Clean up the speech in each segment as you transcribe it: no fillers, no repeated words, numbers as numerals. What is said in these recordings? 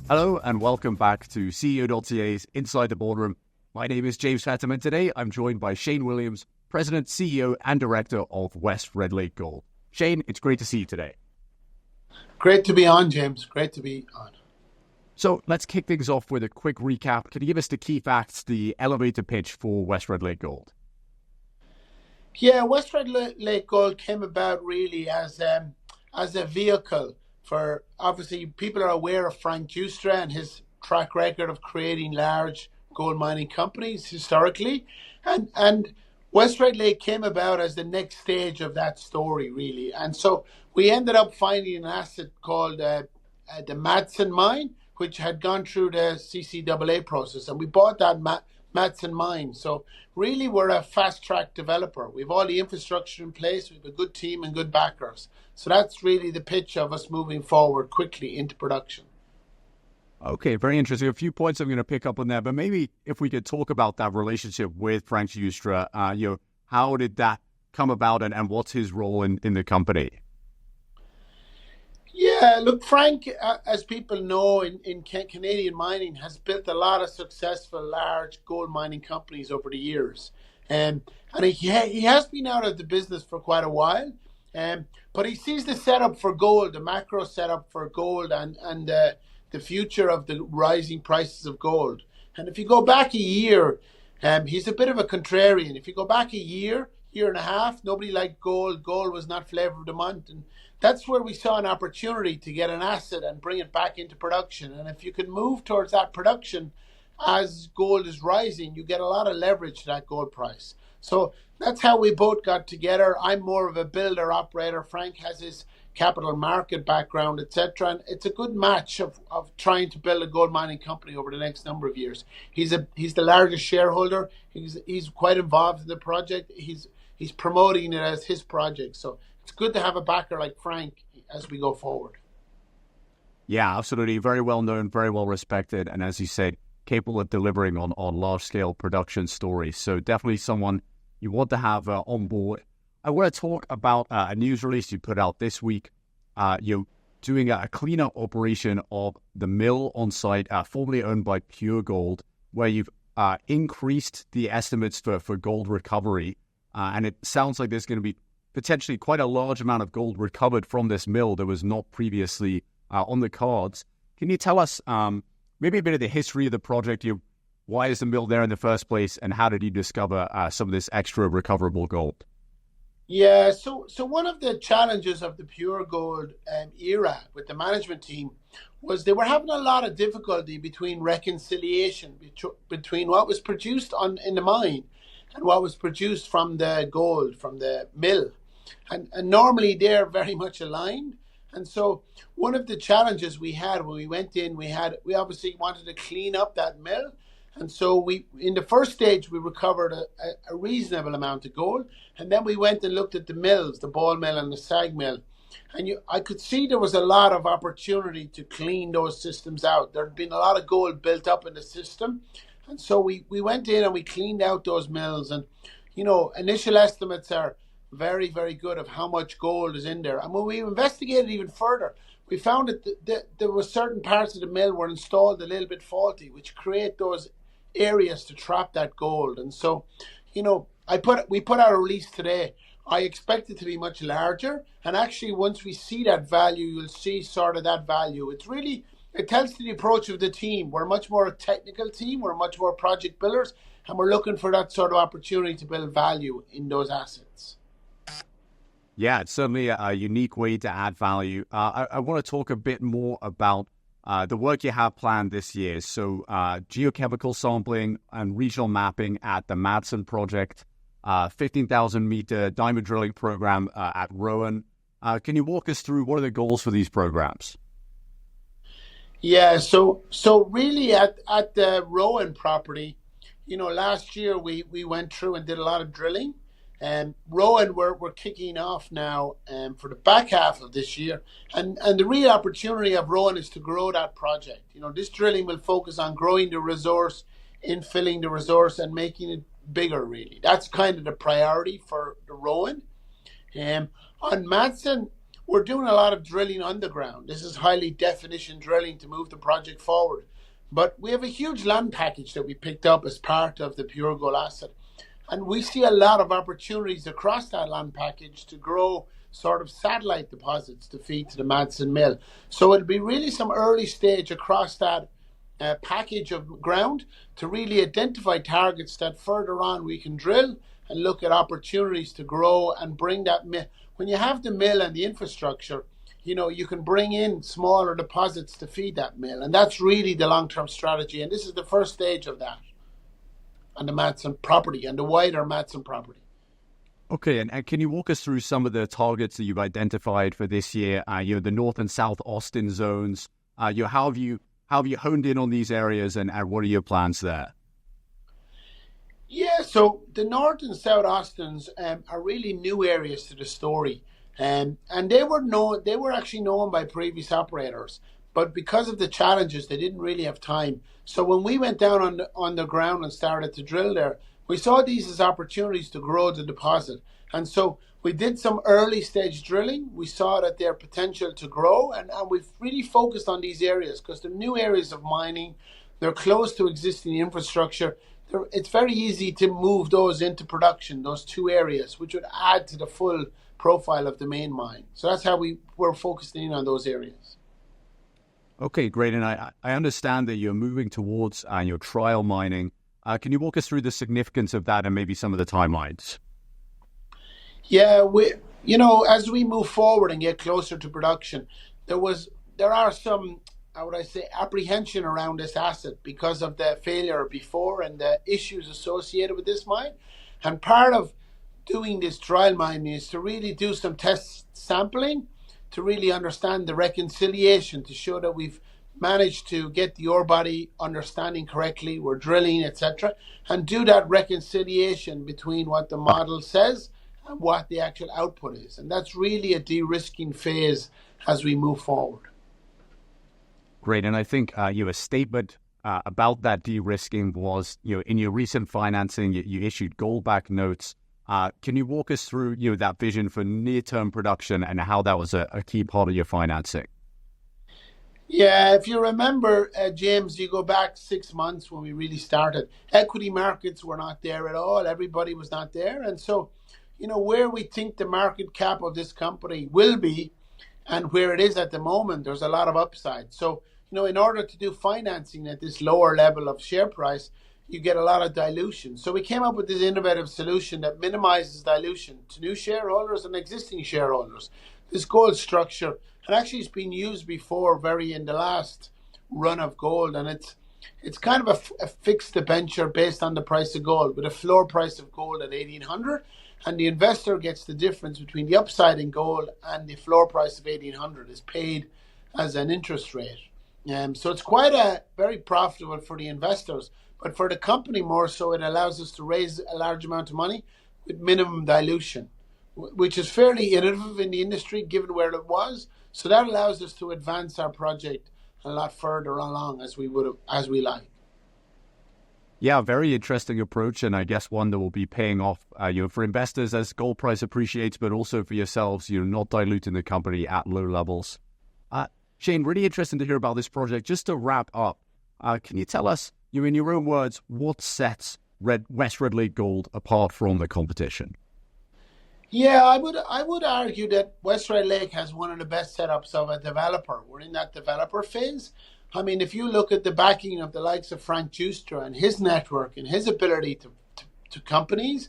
Hello and welcome back to CEO.CA's Inside the Boardroom. My name is James Fatham, and today I'm joined by Shane Williams, President, CEO and Director of West Red Lake Gold. Shane, it's great to see you today. Great to be on, James. Great to be on. So let's kick things off with a quick recap. Can you give us the key facts, the elevator pitch for West Red Lake Gold? Yeah, West Red Lake Gold came about really as a vehicle for, obviously, people are aware of Frank Ustra and his track record of creating large gold mining companies historically. And West Red Lake came about as the next stage of that story, really. And so we ended up finding an asset called the Madsen Mine, which had gone through the CCAA process. And we bought that Madsen Mine. So really, we're a fast-track developer. We have all the infrastructure in place. We have a good team and good backers. So that's really the pitch of us moving forward quickly into production. Okay, very interesting. A few points I'm going to pick up on there, but maybe if we could talk about that relationship with Frank Ustra, how did that come about and what's his role in the company? Yeah, look, Frank, as people know, in Canadian mining, has built a lot of successful large gold mining companies over the years. And he has been out of the business for quite a while. But he sees the setup for gold, the macro setup for gold and the future of the rising prices of gold. And if you go back a year, he's a bit of a contrarian. If you go back a year and a half, nobody liked gold. Gold was not flavor of the month. And that's where we saw an opportunity to get an asset and bring it back into production. And if you can move towards that production as gold is rising, you get a lot of leverage to that gold price. So that's how we both got together. I'm more of a builder operator. Frank has his capital market background, etc. And it's a good match of trying to build a gold mining company over the next number of years. He's the largest shareholder. He's quite involved in the project. He's promoting it as his project. So it's good to have a backer like Frank as we go forward. Yeah, absolutely. Very well known, very well respected. And as you said, capable of delivering on large scale production stories. So definitely someone you want to have on board. I want to talk about a news release you put out this week. You're doing a cleanup operation of the mill on site, formerly owned by Pure Gold, where you've increased the estimates for gold recovery. And it sounds like there's going to be potentially quite a large amount of gold recovered from this mill that was not previously on the cards. Can you tell us maybe a bit of the history of the project? Why is the mill there in the first place, and how did you discover some of this extra recoverable gold? Yeah, so one of the challenges of the Pure Gold era with the management team was they were having a lot of difficulty between reconciliation between what was produced in the mine and what was produced from the gold from the mill. And normally they're very much aligned. And so one of the challenges we had when we went in, we obviously wanted to clean up that mill. And so in the first stage, we recovered a reasonable amount of gold. And then we went and looked at the mills, the ball mill and the SAG mill. And I could see there was a lot of opportunity to clean those systems out. There had been a lot of gold built up in the system. And so we went in and we cleaned out those mills. And, initial estimates are very, very good of how much gold is in there. And when we investigated even further, we found that there were certain parts of the mill were installed a little bit faulty, which create those areas to trap that gold. And so, we put out a release today. I expect it to be much larger. And actually, once we see that value, you'll see sort of that value. It tells to the approach of the team. We're much more a technical team. We're much more project builders. And we're looking for that sort of opportunity to build value in those assets. Yeah, it's certainly a unique way to add value. I want to talk a bit more about the work you have planned this year. So geochemical sampling and regional mapping at the Madsen project, 15,000 meter diamond drilling program at Rowan. Can you walk us through what are the goals for these programs? Yeah, so really at the Rowan property, last year we went through and did a lot of drilling. And Rowan, we're kicking off now for the back half of this year. And the real opportunity of Rowan is to grow that project. This drilling will focus on growing the resource, infilling the resource, and making it bigger, really. That's kind of the priority for the Rowan. On Madsen, we're doing a lot of drilling underground. This is highly definition drilling to move the project forward. But we have a huge land package that we picked up as part of the Pure Gold asset. And we see a lot of opportunities across that land package to grow sort of satellite deposits to feed to the Madsen Mill. So it'll be really some early stage across that package of ground to really identify targets that further on we can drill and look at opportunities to grow and bring that mill. When you have the mill and the infrastructure, you can bring in smaller deposits to feed that mill. And that's really the long-term strategy. And this is the first stage of that on the Madsen property and the wider Madsen property. Okay, and can you walk us through some of the targets that you've identified for this year? The North and South Austin zones. How have you honed in on these areas, and what are your plans there? Yeah, so the North and South Austins are really new areas to the story, and they were actually known by previous operators, but because of the challenges, they didn't really have time. So when we went down on the ground and started to drill there, we saw these as opportunities to grow the deposit, and so we did some early stage drilling. We saw that their potential to grow, and we've really focused on these areas because they're new areas of mining. They're close to existing infrastructure. It's very easy to move those into production, those two areas, which would add to the full profile of the main mine. So that's how we're focusing on those areas. Okay, great. And I understand that you're moving towards your trial mining. Can you walk us through the significance of that and maybe some of the timelines? Yeah, as we move forward and get closer to production, there are some, how would I say, apprehension around this asset because of the failure before and the issues associated with this mine. And part of doing this trial mining is to really do some test sampling to really understand the reconciliation, to show that we've managed to get the ore body understanding correctly, we're drilling, etc., and do that reconciliation between what the model says and what the actual output is. And that's really a de-risking phase as we move forward. Great. And I think your statement about that de-risking was, in your recent financing, you issued gold-backed notes. Can you walk us through, that vision for near-term production and how that was a key part of your financing? Yeah, if you remember, James, you go back 6 months when we really started. Equity markets were not there at all. Everybody was not there. And so, where we think the market cap of this company will be and where it is at the moment, there's a lot of upside. So, in order to do financing at this lower level of share price, you get a lot of dilution. So we came up with this innovative solution that minimizes dilution to new shareholders and existing shareholders. This gold structure, and actually it's been used before, very in the last run of gold, and it's kind of a fixed debenture based on the price of gold with a floor price of gold at 1,800, and the investor gets the difference between the upside in gold and the floor price of 1,800 is paid as an interest rate. So it's quite very profitable for the investors, but for the company more so, it allows us to raise a large amount of money with minimum dilution, which is fairly innovative in the industry given where it was. So that allows us to advance our project a lot further along as we like. Yeah, very interesting approach, and I guess one that will be paying off for investors as gold price appreciates, but also for yourselves, not diluting the company at low levels. Shane, really interesting to hear about this project. Just to wrap up, can you tell us, in your own words, what sets West Red Lake Gold apart from the competition? Yeah, I would argue that West Red Lake has one of the best setups of a developer. We're in that developer phase. I mean, if you look at the backing of the likes of Frank Ustra and his network and his ability to companies,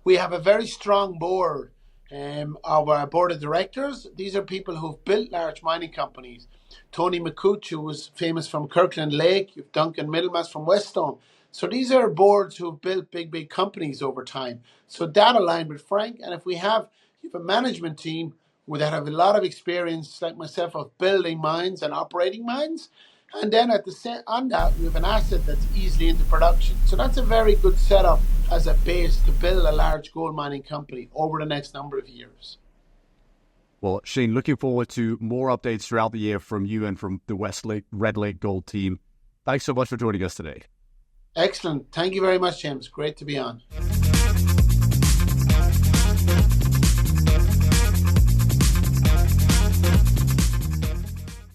we have a very strong board of our board of directors. These are people who've built large mining companies. Tony McCooch, who was famous from Kirkland Lake. You've Duncan Middlemass from Wesstone. So these are boards who have built big companies over time. So that aligned with Frank. And if you have a management team that have a lot of experience, like myself, of building mines and operating mines, and then on that, we have an asset that's easily into production. So that's a very good setup as a base to build a large gold mining company over the next number of years. Well, Shane, looking forward to more updates throughout the year from you and from the Red Lake Gold team. Thanks so much for joining us today. Excellent. Thank you very much, James. Great to be on.